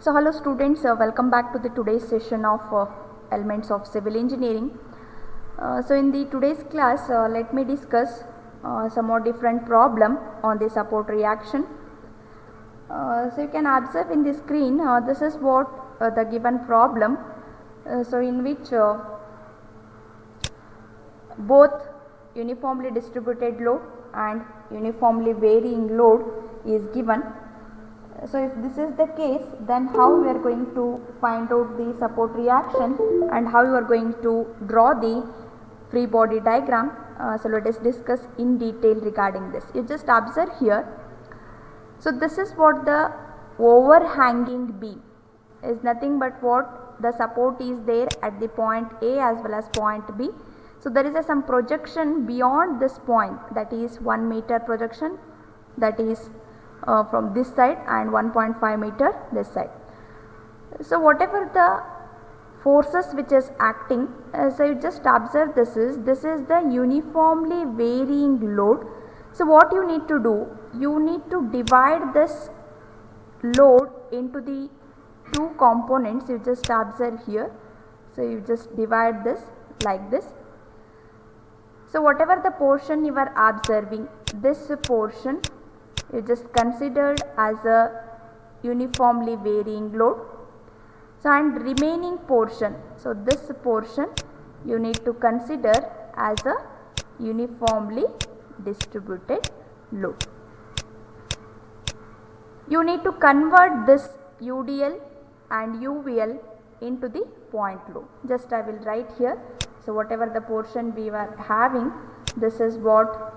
So hello students, welcome back to the today's session of Elements of Civil Engineering. So in the today's class, let me discuss some more different problem on the support reaction. So you can observe in the screen, this is what the given problem, so in which both uniformly distributed load and uniformly varying load is given. So if this is the case, then how we are going to find out the support reaction and how you are going to draw the free body diagram. So let us discuss in detail regarding this. You just observe here. So this is what the overhanging beam is, nothing but what the support is there at the point A as well as point B. So there is some projection beyond this point, that is 1 meter projection, that is from this side, and 1.5 meter this side. So whatever the forces which is acting, so you just observe this is the uniformly varying load. So what you need to do, you need to divide this load into the two components. You just observe here. So you just divide this like this. So whatever the portion you are observing, this portion you just considered as a uniformly varying load. So and remaining portion, so this portion you need to consider as a uniformly distributed load. You need to convert this UDL and UVL into the point load. Just I will write here. So whatever the portion we were having, this is what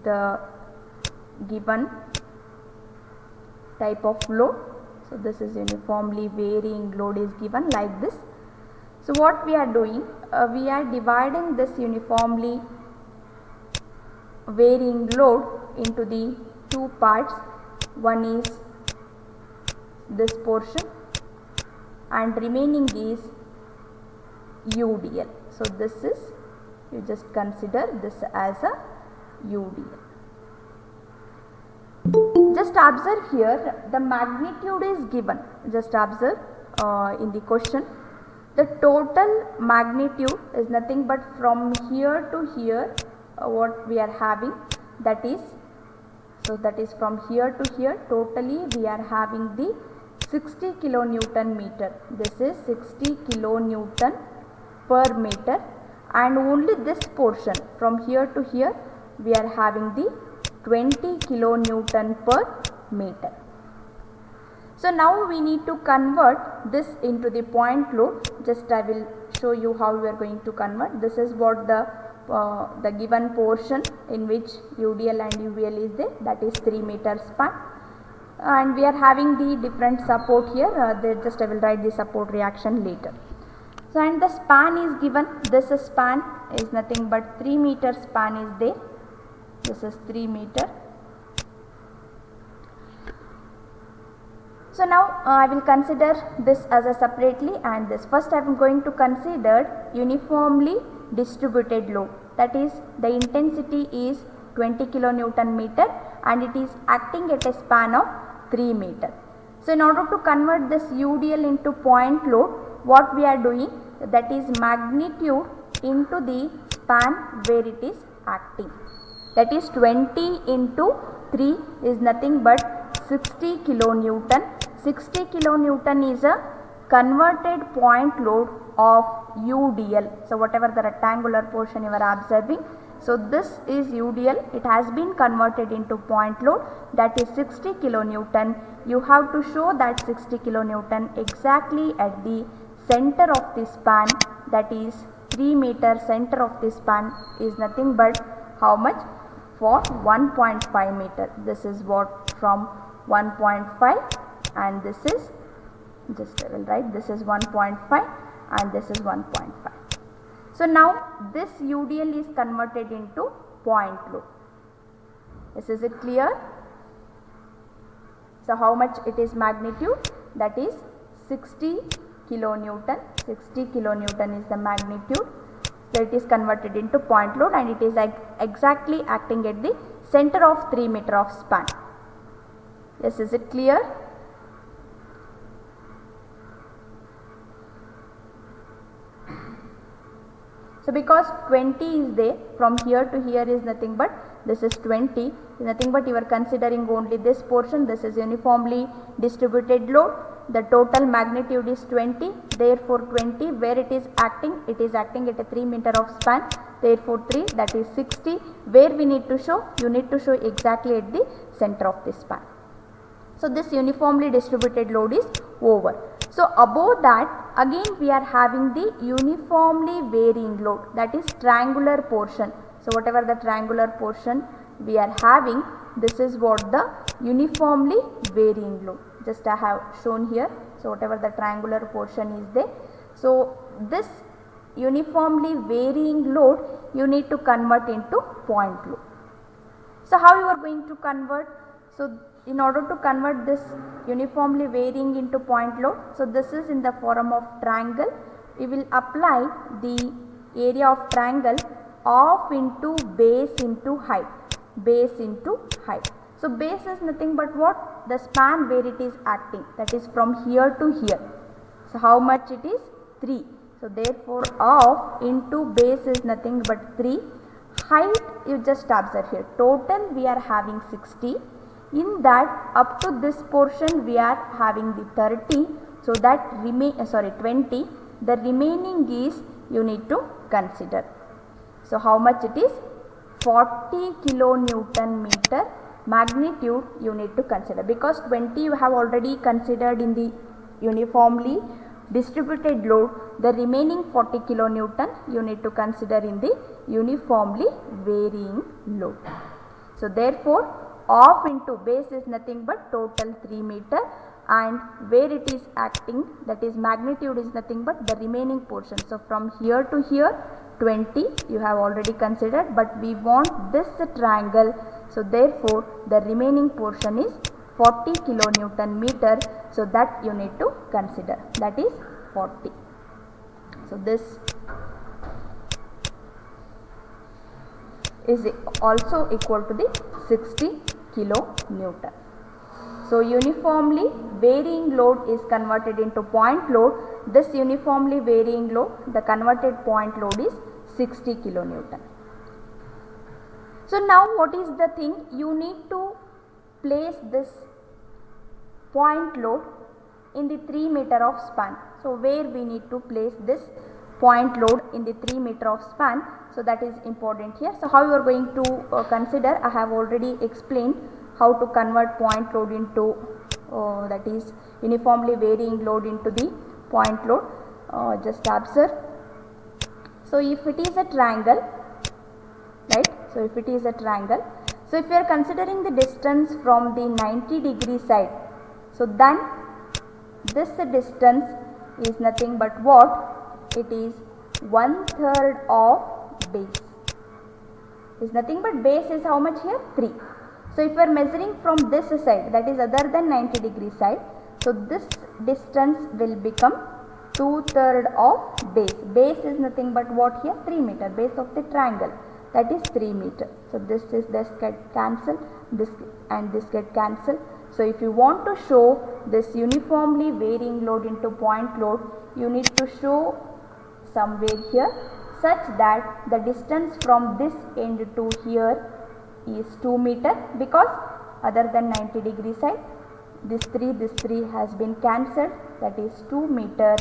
the given type of load. So this is uniformly varying load is given like this. So what we are doing, we are dividing this uniformly varying load into the two parts. One is this portion and remaining is UDL. So this is, you just consider this as a UDL. Just observe here, the magnitude is given. Just observe in the question, the total magnitude is nothing but from here to here, what we are having, that is, so that is from here to here, totally we are having the 60 kilonewton meter. This is 60 kilonewton per meter, and only this portion from here to here we are having the 20 kilonewton per meter. So now we need to convert this into the point load. Just I will show you how we are going to convert. This is what the given portion in which UDL and UVL is there, that is 3 meter span, and we are having the different support here. Just I will write the support reaction later. So and the span is given. This span is nothing but 3 meter span is there. This is 3 meter. So now I will consider this as a separately, and this first I am going to consider uniformly distributed load, that is the intensity is 20 kilonewton meter and it is acting at a span of 3 meter. So in order to convert this UDL into point load, what we are doing, that is magnitude into the span where it is acting, that is 20 into 3 is nothing but 60 kilonewton. 60 kilonewton is a converted point load of UDL. So whatever the rectangular portion you are observing, so this is UDL, it has been converted into point load, that is 60 kilonewton. You have to show that 60 kilonewton exactly at the center of the span, that is 3 meter center of the span is nothing but how much, for 1.5 meter. This is what from 1.5, and this is, just I will write, this is 1.5 and this is 1.5. So now this UDL is converted into point load. Is it clear? So how much it is magnitude, that is 60 kilonewton. 60 kilonewton is the magnitude. So it is converted into point load and it is exactly acting at the center of 3 meter of span. Yes, is it clear? So because 20 is there, from here to here is nothing but this is 20, is nothing but you are considering only this portion. This is uniformly distributed load. The total magnitude is 20, therefore 20 where it is acting at a 3 meter of span, therefore 3, that is 60. Where we need to show? You need to show exactly at the center of the span. So this uniformly distributed load is over. So above that again we are having the uniformly varying load, that is triangular portion. So whatever the triangular portion we are having, this is what the uniformly varying load. Just I have shown here. So whatever the triangular portion is there. So this uniformly varying load you need to convert into point load. So how you are going to convert? So in order to convert this uniformly varying into point load, so this is in the form of triangle. We will apply the area of triangle off into base into height, base into height. So base is nothing but what? The span where it is acting, that is from here to here. So how much it is? 3. So therefore off into base is nothing but 3. Height you just observe here, total we are having 60. In that up to this portion we are having the 30, so that 20, the remaining is you need to consider. So how much it is? 40 kilonewton meter magnitude you need to consider, because 20 you have already considered in the uniformly distributed load. The remaining 40 kilonewton you need to consider in the uniformly varying load. So therefore off into base is nothing but total 3 meter, and where it is acting, that is magnitude is nothing but the remaining portion. So from here to here 20 you have already considered, but we want this triangle, so therefore the remaining portion is 40 kilonewton meter, so that you need to consider, that is 40. So this is also equal to the 60 kilonewton. So uniformly varying load is converted into point load. This uniformly varying load, the converted point load is 60 kilonewton. So now what is the thing? You need to place this point load in the 3 meter of span. So where we need to place this point load in the 3 meter of span, so that is important here. So how you are going to consider, I have already explained how to convert point load into that is uniformly varying load into the point load. Just observe. So if it is a triangle, right, so if it is a triangle, so if you are considering the distance from the 90-degree side, so then this distance is nothing but what? It is 1/3 of base. Is nothing but base is how much here? 3. So if you are measuring from this side, that is other than 90-degree side, so this distance will become 2/3 of base. Base is nothing but what here? 3 meter. Base of the triangle, that is 3 meter. So this get cancelled, this and this get cancelled. So if you want to show this uniformly varying load into point load, you need to show somewhere here such that the distance from this end to here is 2 meter, because other than 90-degree side this 3 has been cancelled, that is 2 meter,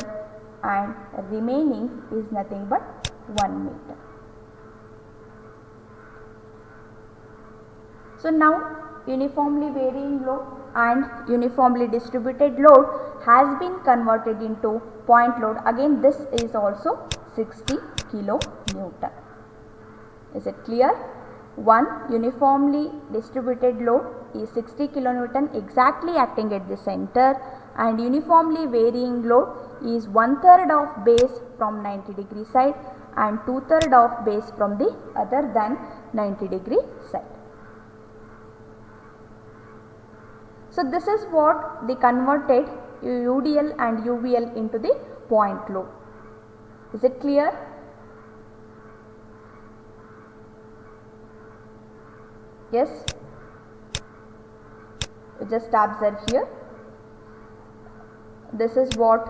and remaining is nothing but 1 meter. So now uniformly varying load and uniformly distributed load has been converted into point load. Again this is also 60 kilonewton. Is it clear? One uniformly distributed load is 60 kilonewton exactly acting at the center, and uniformly varying load is 1/3 of base from 90-degree side and 2/3 of base from the other than 90-degree side. So this is what the converted UDL and UVL into the point load. Is it clear? Yes? You just observe here. This is what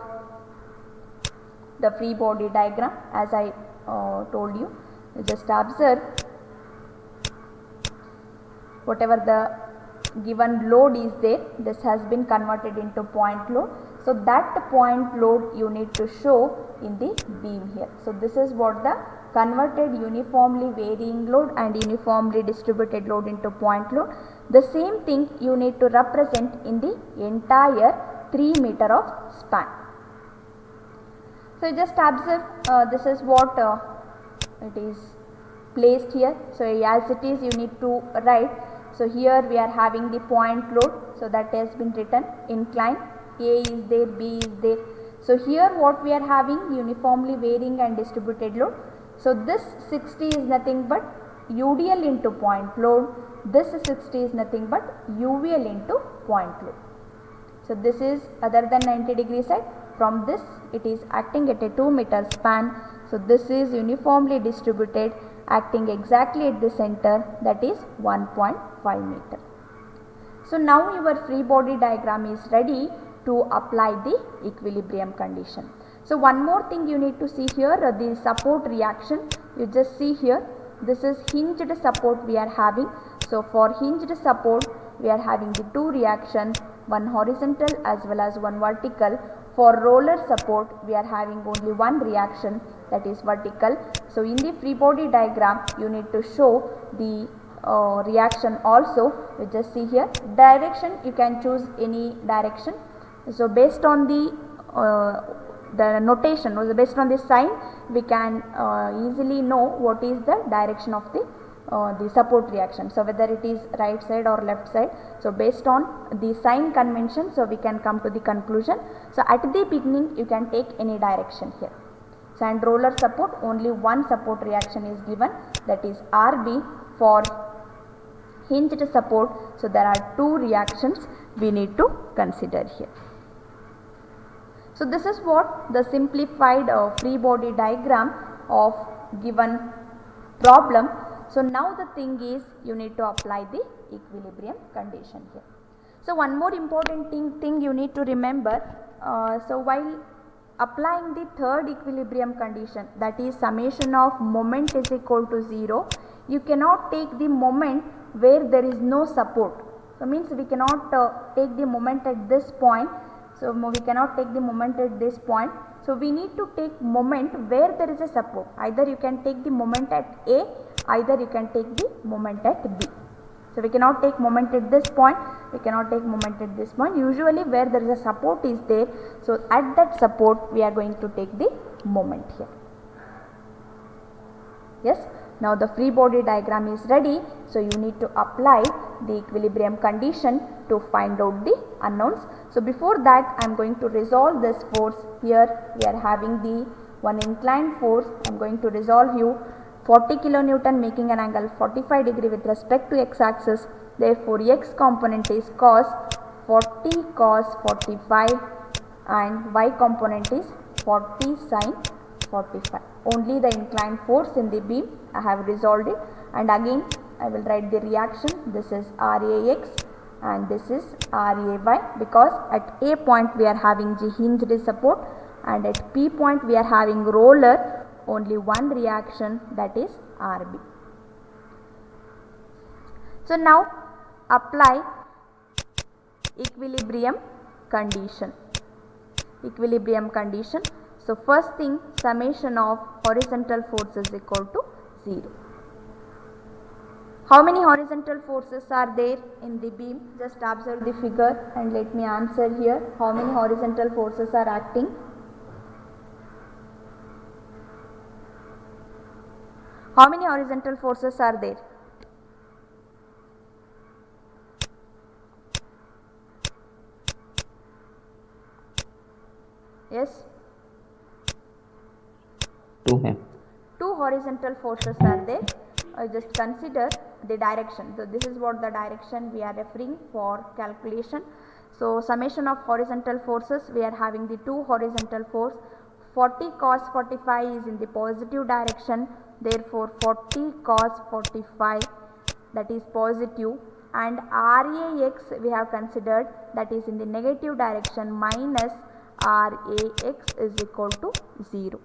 the free body diagram, as I told you. You just observe whatever the given load is there, this has been converted into point load. So that point load you need to show in the beam here. So this is what the converted uniformly varying load and uniformly distributed load into point load. The same thing you need to represent in the entire 3 meter of span. So you just observe this is what it is placed here. So as it is you need to write. So here we are having the point load, so that has been written incline, A is there, B is there. So here what we are having, uniformly varying and distributed load. So this 60 is nothing but UDL into point load, this 60 is nothing but UVL into point load. So this is other than 90 degree side, from this it is acting at a 2 meter span. So this is uniformly distributed, acting exactly at the center, that is 1.5 meter. So now your free body diagram is ready to apply the equilibrium condition. So one more thing you need to see here, the support reaction. You just see here, this is hinged support we are having. So for hinged support we are having the two reactions, one horizontal as well as one vertical. For roller support we are having only one reaction, that is vertical. So in the free body diagram you need to show the reaction also. You just see here, direction you can choose any direction. So based on the notation, or based on the sign, we can easily know what is the direction of the support reaction. So whether it is right side or left side. So based on the sign convention, so we can come to the conclusion. So at the beginning you can take any direction here. So and roller support, only one support reaction is given, that is RB. For hinged support, so there are two reactions we need to consider here. So this is what the simplified free body diagram of given problem. So now the thing is you need to apply the equilibrium condition here. So one more important thing you need to remember, so while applying the third equilibrium condition, that is summation of moment is equal to 0, you cannot take the moment where there is no support. So means we cannot take the moment at this point. So we cannot take the moment at this point. So we need to take moment where there is a support. Either you can take the moment at A, either you can take the moment at B. So we cannot take moment at this point, we cannot take moment at this point. Usually where there is a support is there, so at that support we are going to take the moment here. Yes. Now the free body diagram is ready, so you need to apply the equilibrium condition to find out the unknowns. So before that I am going to resolve this force. Here we are having the one inclined force. I am going to resolve you 40 kilonewton making an angle 45 degree with respect to x axis. Therefore x component is cos 40 cos 45 and y component is 40 sin 45. Only the inclined force in the beam I have resolved it, and again I will write the reaction. This is RAX and this is RAY, because at A point we are having the hinged support and at P point we are having roller, only one reaction, that is RB. So now apply equilibrium condition. Equilibrium condition. So first thing, summation of horizontal force is equal to 0. How many horizontal forces are there in the beam? Just observe the figure and let me answer here. How many horizontal forces are acting? How many horizontal forces are there? Yes? Two horizontal forces are there. Just consider the direction. So this is what the direction we are referring for calculation. So summation of horizontal forces, we are having the two horizontal force. 40 cos 45 is in the positive direction. Therefore 40 cos 45, that is positive, and RAX we have considered, that is in the negative direction, minus RAX is equal to 0.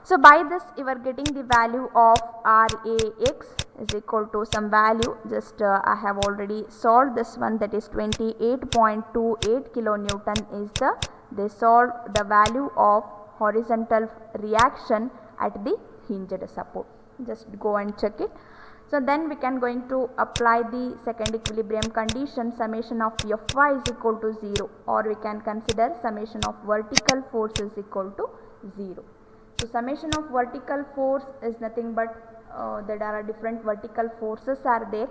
So by this you are getting the value of Rax is equal to some value, just I have already solved this one, that is 28.28 kilonewton is they solved the value of horizontal reaction at the hinged support. Just go and check it. So then we can going to apply the second equilibrium condition, summation of Fy is equal to 0, or we can consider summation of vertical force is equal to 0. So summation of vertical force is nothing but there are different vertical forces are there.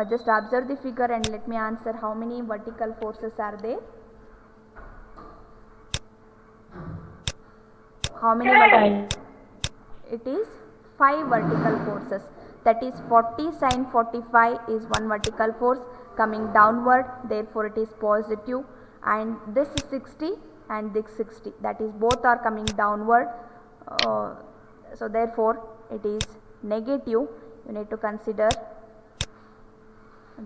Just observe the figure and let me answer how many vertical forces are there. How many? It is 5 vertical forces. That is 40 sin 45 is one vertical force coming downward, therefore it is positive, and this is 60 and this 60, that is both are coming downward, so therefore it is negative. You need to consider,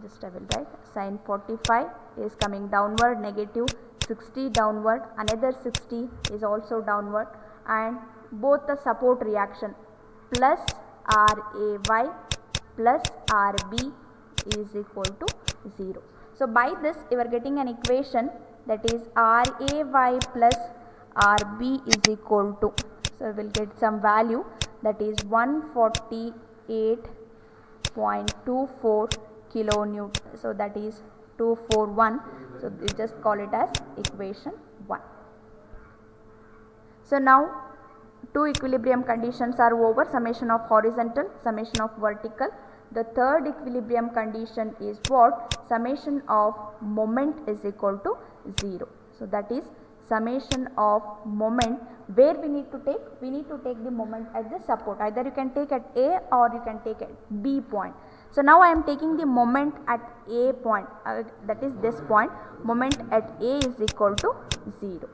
just I will write, sin 45 is coming downward, negative 60 downward, another 60 is also downward, and both the support reaction plus Ray plus Rb is equal to 0. So by this you are getting an equation, that is Ray plus Rb is equal to, so we will get some value, that is 148.24 kilonewton, so that is 241, so we just call it as equation 1. So now two equilibrium conditions are over, summation of horizontal, summation of vertical. The third equilibrium condition is what? Summation of moment is equal to 0. So that is summation of moment, where we need to take? We need to take the moment at the support. Either you can take at A or you can take at B point. So now I am taking the moment at A point, that is this point. Moment at A is equal to 0.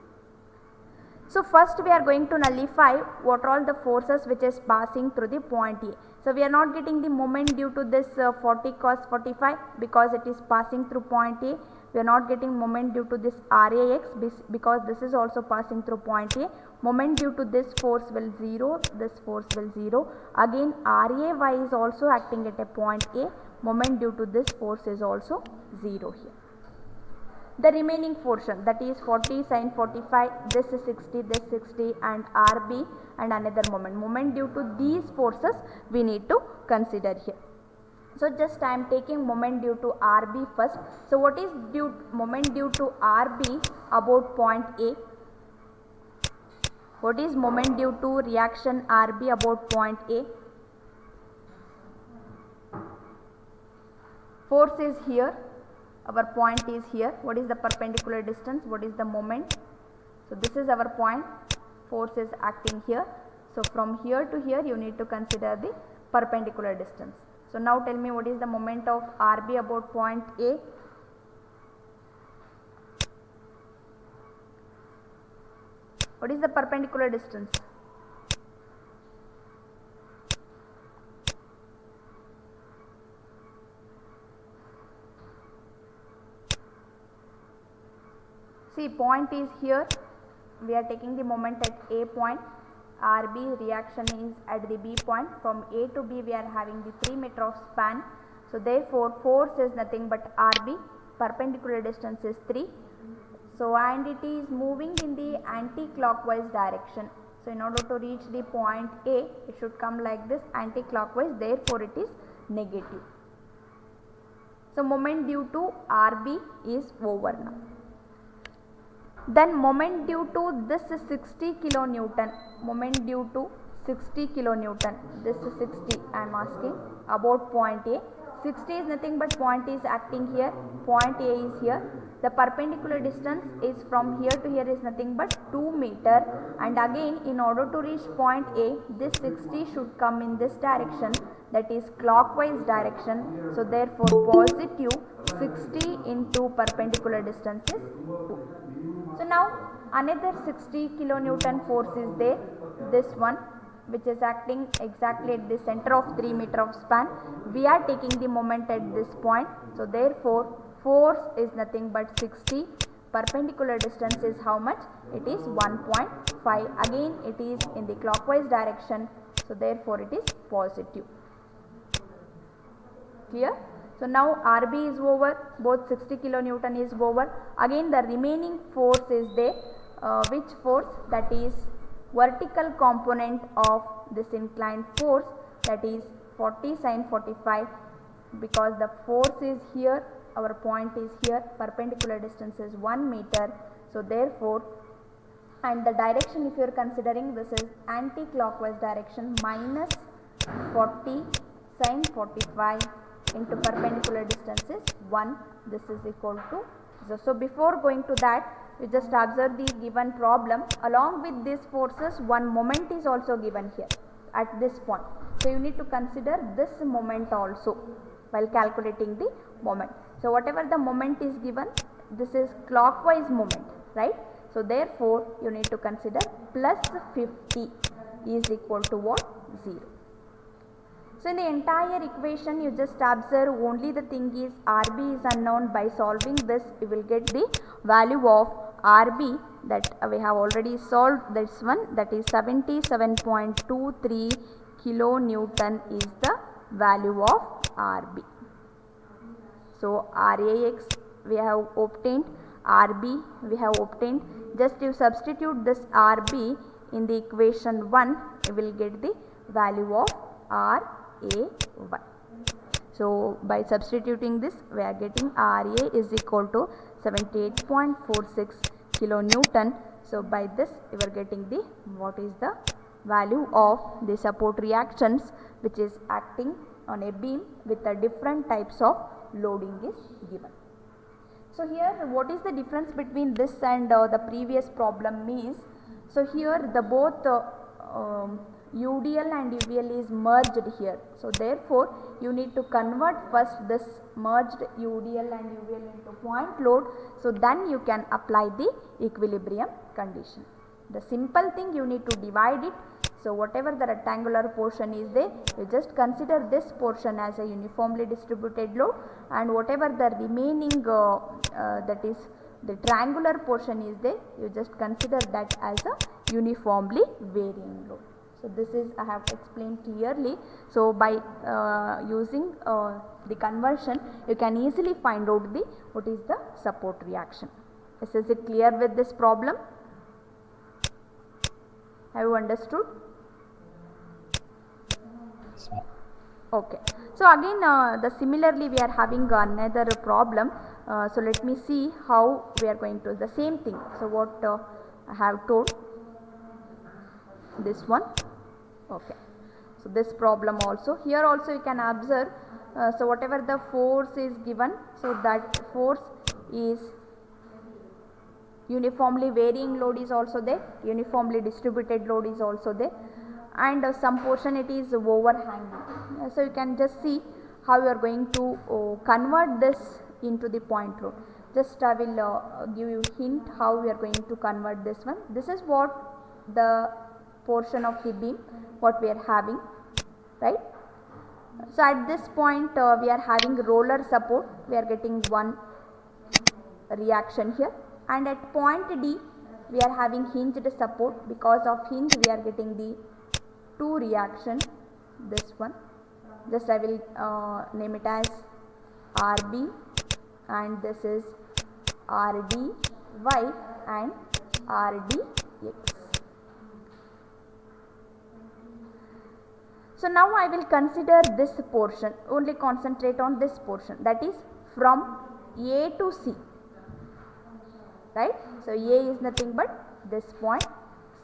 So first we are going to nullify what are all the forces which is passing through the point A. So we are not getting the moment due to this 40 cos 45 because it is passing through point A. We are not getting moment due to this Rax because this is also passing through point A. Moment due to this force will 0, this force will 0. Again Ray is also acting at a point A. Moment due to this force is also 0 here. The remaining portion, that is 40 sin 45, this is 60, this 60, and Rb and another moment due to these forces we need to consider here. So just I am taking moment due to Rb first. So what is moment due to Rb about point A? What is moment due to reaction Rb about point A? Force is here. Our point is here. What is the perpendicular distance? What is the moment? So this is our point. Force is acting here. So from here to here you need to consider the perpendicular distance. So now tell me what is the moment of Rb about point A? What is the perpendicular distance? See, point is here, we are taking the moment at A point, Rb reaction is at the B point. From A to B we are having the 3 meter of span. So therefore force is nothing but Rb, perpendicular distance is 3. So and it is moving in the anti-clockwise direction. So in order to reach the point A, it should come like this, anti-clockwise, therefore it is negative. So moment due to Rb is over now. Then moment due to this is 60 kilonewton, moment due to 60 kilonewton, this is 60 I am asking about point A. 60 is nothing but point is acting here, point A is here. The perpendicular distance is from here to here is nothing but 2 meter, and again in order to reach point A, this 60 should come in this direction, that is clockwise direction. So therefore positive 60 into perpendicular distance is 2. So now another 60 kilonewton force is there, this one, which is acting exactly at the center of 3 meter of span. We are taking the moment at this point. So therefore force is nothing but 60 perpendicular distance is how much? It is 1.5. Again it is in the clockwise direction, so therefore it is positive. Clear? So now RB is over, both 60 kilonewton is over. Again the remaining force is there. Which force? That is vertical component of this inclined force, that is 40 sin 45, because the force is here, our point is here, perpendicular distance is 1 meter. So therefore, and the direction, if you are considering, this is anti-clockwise direction, minus 40 sin 45 into perpendicular distance is 1. This is equal to, so before going to that, you just observe the given problem. Along with these forces, one moment is also given here at this point. So you need to consider this moment also while calculating the moment. So whatever the moment is given, this is clockwise moment, right? So therefore you need to consider plus 50 is equal to what? 0. So in the entire equation, you just observe only the thing is RB is unknown. By solving this, you will get the value of RB that we have already solved this one, that is 77.23 kilonewton is the value of RB. So RAX we have obtained, RB we have obtained. Just you substitute this RB in the equation 1, you will get the value of RA1. So by substituting this, we are getting RA is equal to 78.46 kilonewton. So by this you are getting the what is the value of the support reactions which is acting on a beam with the different types of loading is given. So here what is the difference between this and the previous problem means, so here the both UDL and UVL is merged here. So therefore you need to convert first this merged UDL and UVL into point load, so then you can apply the equilibrium condition. The simple thing, you need to divide it. So whatever the rectangular portion is there, you just consider this portion as a uniformly distributed load, and whatever the remaining that is the triangular portion is there, you just consider that as a uniformly varying load. So this is I have explained clearly. So by using the conversion, you can easily find out the what is the support reaction. Is it clear with this problem? Have you understood? Okay. So again similarly we are having another problem. So let me see how we are going to the same thing. So what I have told, this one. Okay. So this problem also, here also you can observe, so whatever the force is given, so that force is uniformly varying load is also there, uniformly distributed load is also there, and some portion it is overhanging. So you can just see how you are going to convert this into the point load. Just I will give you hint how we are going to convert this one. This is what the portion of the beam what we are having, right? So at this point we are having roller support, we are getting one reaction here, and at point D we are having hinged support. Because of hinge we are getting the two reaction, this one, just I will name it as RB, and this is RDY and RDX. So now I will consider this portion, only concentrate on this portion, that is from A to C, right? So A is nothing but this point,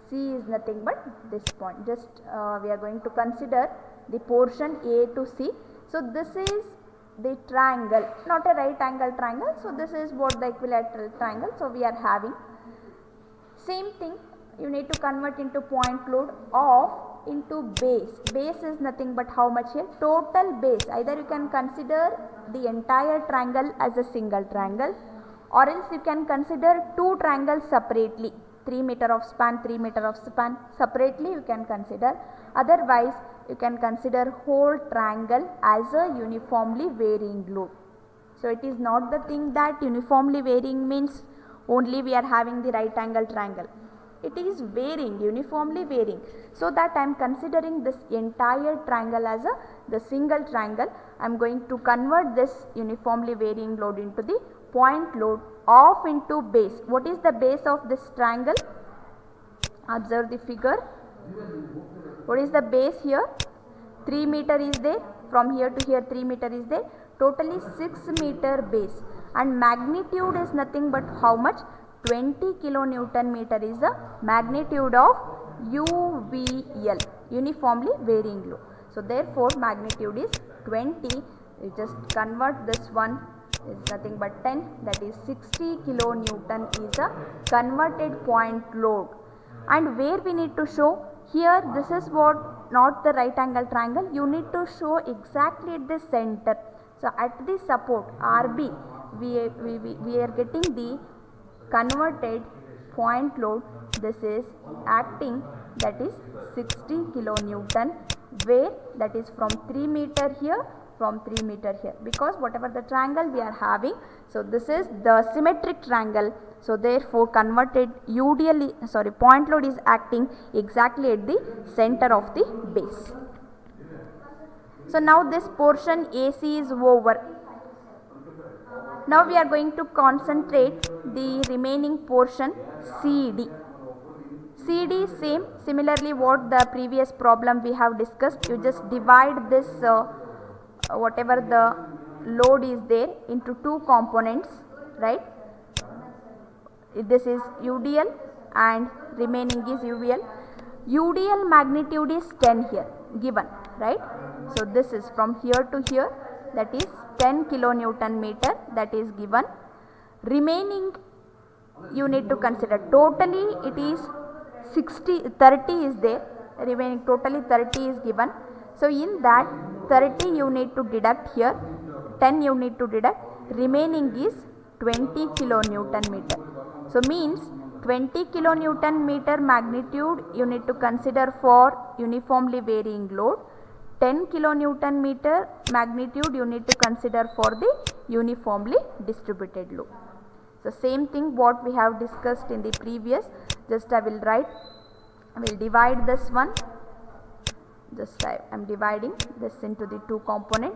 C is nothing but this point. Just we are going to consider the portion A to C. So this is the triangle, not a right angle triangle. So this is what the equilateral triangle. So we are having same thing, you need to convert into point load of into base. Base is nothing but how much here? Total base. Either you can consider the entire triangle as a single triangle, or else you can consider two triangles separately, 3 meter of span, 3 meter of span separately you can consider. Otherwise you can consider whole triangle as a uniformly varying load. So it is not the thing that uniformly varying means only we are having the right angle triangle. It is varying, uniformly varying. So that I am considering this entire triangle as the single triangle. I am going to convert this uniformly varying load into the point load of into base. What is the base of this triangle? Observe the figure. What is the base here? 3 meter is there. From here to here 3 meter is there. Totally 6 meter base, and magnitude is nothing but how much? 20 kilonewton meter is the magnitude of UVL, uniformly varying load. So therefore magnitude is 20. You just convert this one, is nothing but 10, that is 60 kilonewton is a converted point load. And where we need to show? Here this is what, not the right angle triangle, you need to show exactly at the center. So at the support RB we are getting the converted point load. This is acting, that is 60 kilonewton, where that is from 3 meter here, from 3 meter here, because whatever the triangle we are having, so this is the symmetric triangle. So therefore converted UDL, point load is acting exactly at the center of the base. So now this portion AC is over. Now we are going to concentrate the remaining portion CD. CD same, similarly what the previous problem we have discussed, you just divide this whatever the load is there into two components, right? This is UDL and remaining is UVL. UDL magnitude is 10 here given, right? So this is from here to here, that is 10 kilonewton meter, that is given. Remaining you need to consider, totally it is 30 is there, remaining totally 30 is given. So in that 30 you need to deduct here, 10 you need to deduct, remaining is 20 kilonewton meter. So means 20 kilonewton meter magnitude you need to consider for uniformly varying load, 10 kilonewton meter magnitude you need to consider for the uniformly distributed load. So same thing what we have discussed in the previous, just I will write, I will divide this one, just I am dividing this into the two component,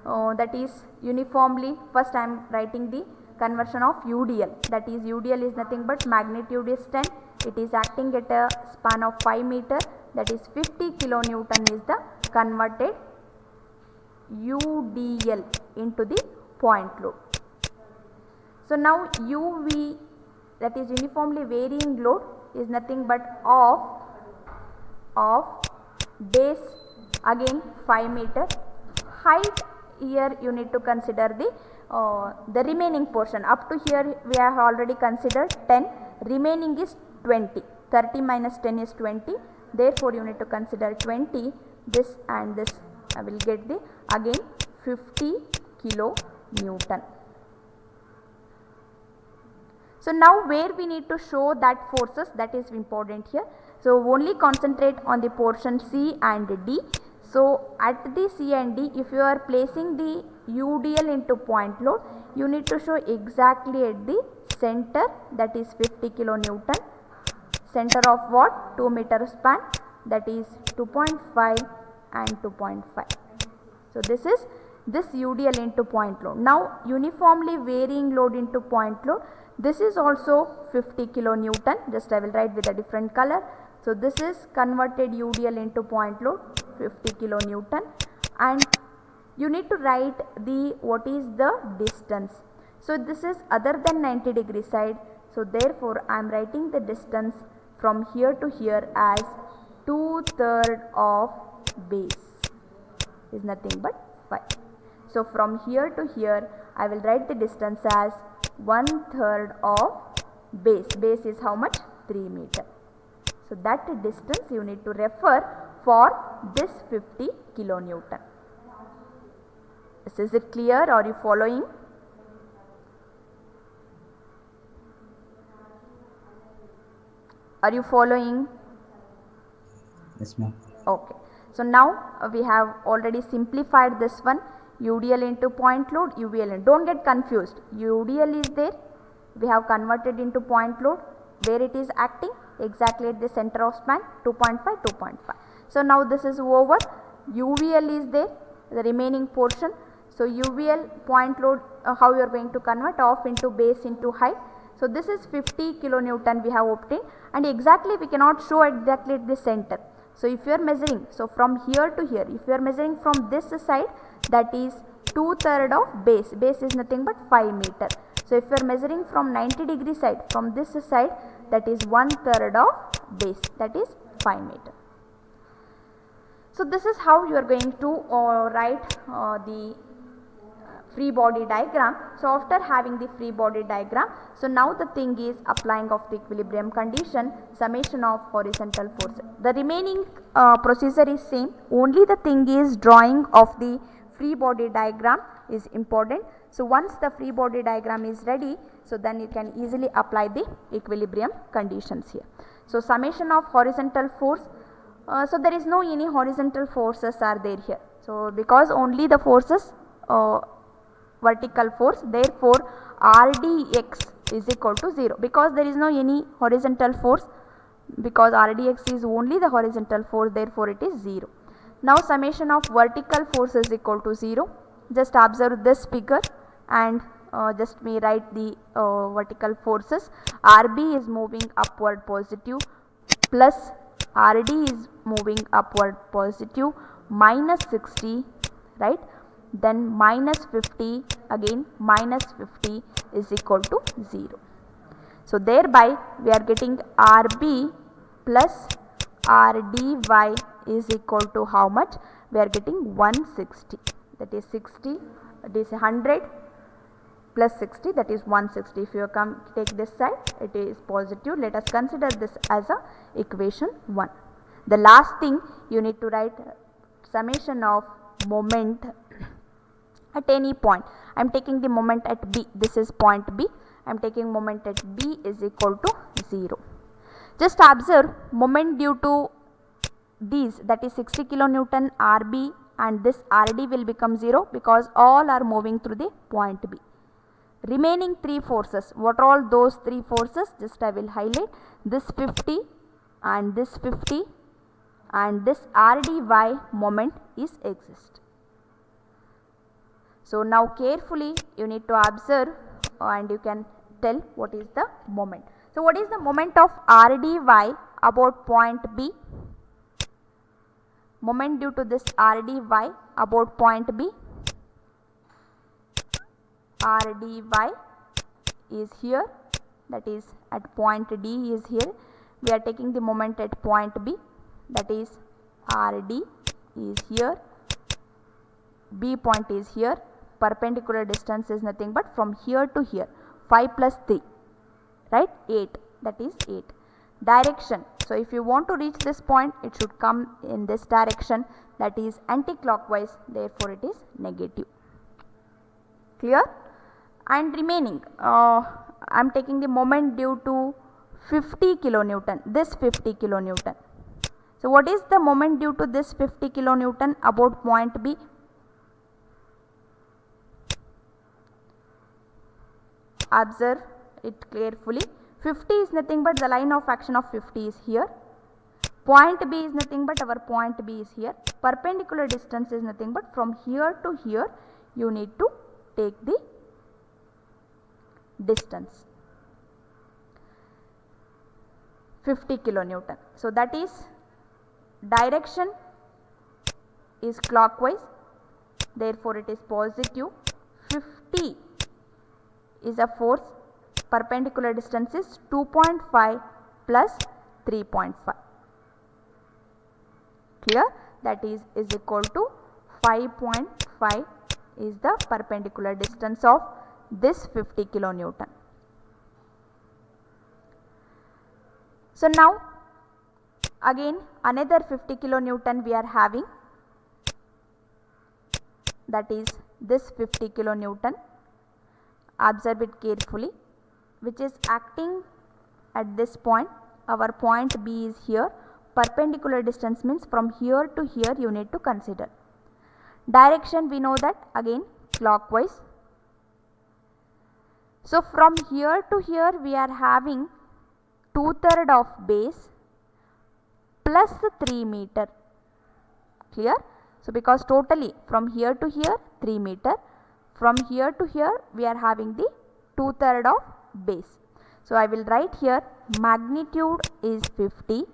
that is uniformly, first I am writing the conversion of UDL, that is UDL is nothing but magnitude is 10, it is acting at a span of 5 meter, that is 50 kilonewton is the converted UDL into the point load. So now UV, that is uniformly varying load, is nothing but of base again 5 meter, height here you need to consider the remaining portion. Up to here we have already considered 10, remaining is 20, 30 minus 10 is 20, therefore you need to consider 20, this and this I will get the again 50 kilonewton. So now where we need to show that forces, that is important here. So only concentrate on the portion C and D. So at the C and D, if you are placing the UDL into point load, you need to show exactly at the center, that is 50 kilonewton, center of what? 2 meter span, that is 2.5 and 2.5. So this is this UDL into point load. Now uniformly varying load into point load, this is also 50 kilonewton, just I will write with a different color. So this is converted UDL into point load 50 kilonewton, and you need to write the what is the distance. So this is other than 90 degree side, so therefore I am writing the distance from here to here as 2/3 of base, is nothing but 5. So from here to here I will write the distance as 1/3 of base. Base is how much? 3 meter. So that distance you need to refer for this 50 kilonewton. Is it clear? Are you following? Are you following? Yes, ma'am. Okay. So now we have already simplified this one. UDL into point load, UVL. Don't get confused. UDL is there, we have converted into point load. Where it is acting? Exactly at the center of span, 2.5, 2.5. So now this is over. UVL is there, the remaining portion. So UVL point load, how you are going to convert? Off into base into height. So this is 50 kilonewton we have obtained, and exactly we cannot show exactly at the center. So if you are measuring, so from here to here, if you are measuring from this side, that is 2/3 of base. Base is nothing but 5 meter. So if you are measuring from 90-degree side, from this side, that is 1/3 of base, that is 5 meter. So this is how you are going to write the free body diagram. So after having the free body diagram, so now the thing is applying of the equilibrium condition, summation of horizontal forces. The remaining procedure is same, only the thing is drawing of the free body diagram is important. So once the free body diagram is ready, so then you can easily apply the equilibrium conditions here. So summation of horizontal force, so there is no any horizontal forces are there here. So because only the forces vertical force, therefore RDX is equal to 0, because there is no any horizontal force, because RDX is only the horizontal force, therefore it is 0. Now summation of vertical force is equal to 0. Just observe this figure and just me write the vertical forces. RB is moving upward positive, plus RD is moving upward positive, minus 60, right? Then minus 50, again minus 50 is equal to 0. So thereby we are getting RB plus RDY is equal to how much? We are getting 160, that is 60, it is 100 plus 60, that is 160. If you come take this side, it is positive. Let us consider this as a equation 1. The last thing you need to write summation of moment at any point. I am taking the moment at B, this is point B, I am taking moment at B is equal to 0. Just observe moment due to these, that is 60 kilonewton RB and this RD will become 0, because all are moving through the point B. Remaining 3 forces, what are all those 3 forces? Just I will highlight this 50 and this 50 and this RDY moment is exist. So now carefully you need to observe and you can tell what is the moment. So what is the moment of RDY about point B? Moment due to this RDY about point B. RDY is here, that is at point D is here. We are taking the moment at point B, that is RD is here, B point is here, perpendicular distance is nothing but from here to here, 5 plus 3, right, 8, that is 8. Direction, so if you want to reach this point, it should come in this direction, that is anti-clockwise, therefore it is negative. Clear? And remaining, I am taking the moment due to 50 kilonewton, this 50 kilonewton. So what is the moment due to this 50 kilonewton about point B? Observe it carefully. 50 is nothing but the line of action of 50 is here. Point B is nothing but our point B is here. Perpendicular distance is nothing but from here to here you need to take the distance 50 kilonewton. So that is direction is clockwise, therefore it is positive. 50 is a force, perpendicular distance is 2.5 plus 3.5. Clear? That is equal to 5.5 is the perpendicular distance of this 50 kilonewton. So now again another 50 kilonewton we are having, that is this 50 kilonewton. Observe it carefully, which is acting at this point. Our point B is here. Perpendicular distance means from here to here you need to consider. Direction we know that again clockwise. So from here to here we are having 2/3 of base plus 3 meter. Clear? So because totally from here to here 3 meter, from here to here we are having the 2/3 of base. So I will write here magnitude is 50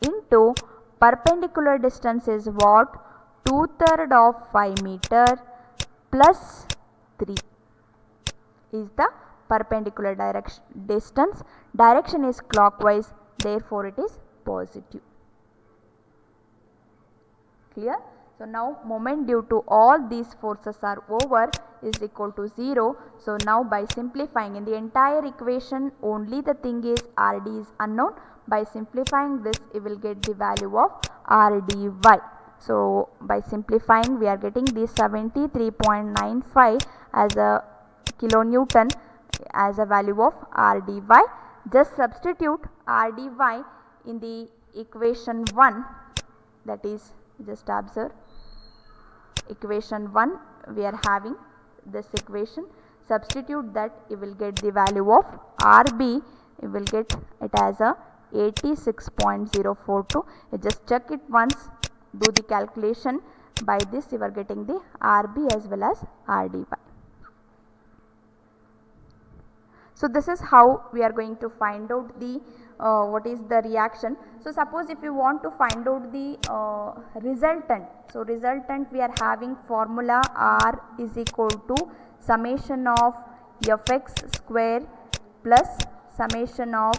into perpendicular distance is what? 2/3 of 5 meter plus 3 is the perpendicular distance. Direction is clockwise, therefore it is positive. Clear? So now moment due to all these forces are over is equal to 0. So now by simplifying in the entire equation only the thing is Rd is unknown. By simplifying this you will get the value of Rdy. So by simplifying we are getting the 73.95 as a kilonewton as a value of Rdy. Just substitute Rdy in the equation 1, that is, just observe equation 1 we are having this equation. Substitute that, you will get the value of Rb, you will get it as a 86.042. You just check it once, do the calculation. By this you are getting the Rb as well as Rdy. So this is how we are going to find out the what is the reaction. So suppose if you want to find out the resultant. So resultant we are having formula R is equal to summation of fx square plus summation of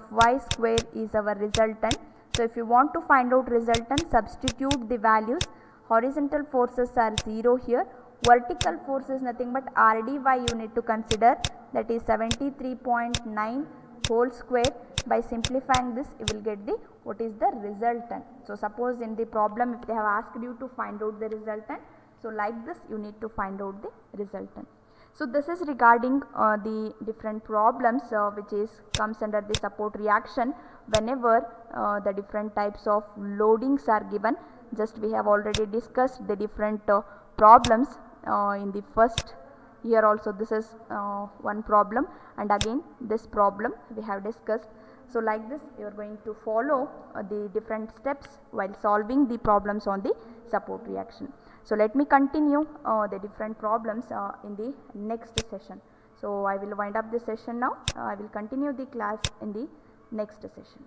fy square is our resultant. So if you want to find out resultant, substitute the values. Horizontal forces are 0 here. Vertical force is nothing but Rdy you need to consider, that is 73.9 whole square. By simplifying this you will get the what is the resultant. So suppose in the problem if they have asked you to find out the resultant, so like this you need to find out the resultant. So this is regarding the different problems which is comes under the support reaction whenever the different types of loadings are given. Just we have already discussed the different problems in the first. Here also this is one problem, and again this problem we have discussed. So like this you are going to follow the different steps while solving the problems on the support reaction. So let me continue the different problems in the next session. So I will wind up this session now. I will continue the class in the next session.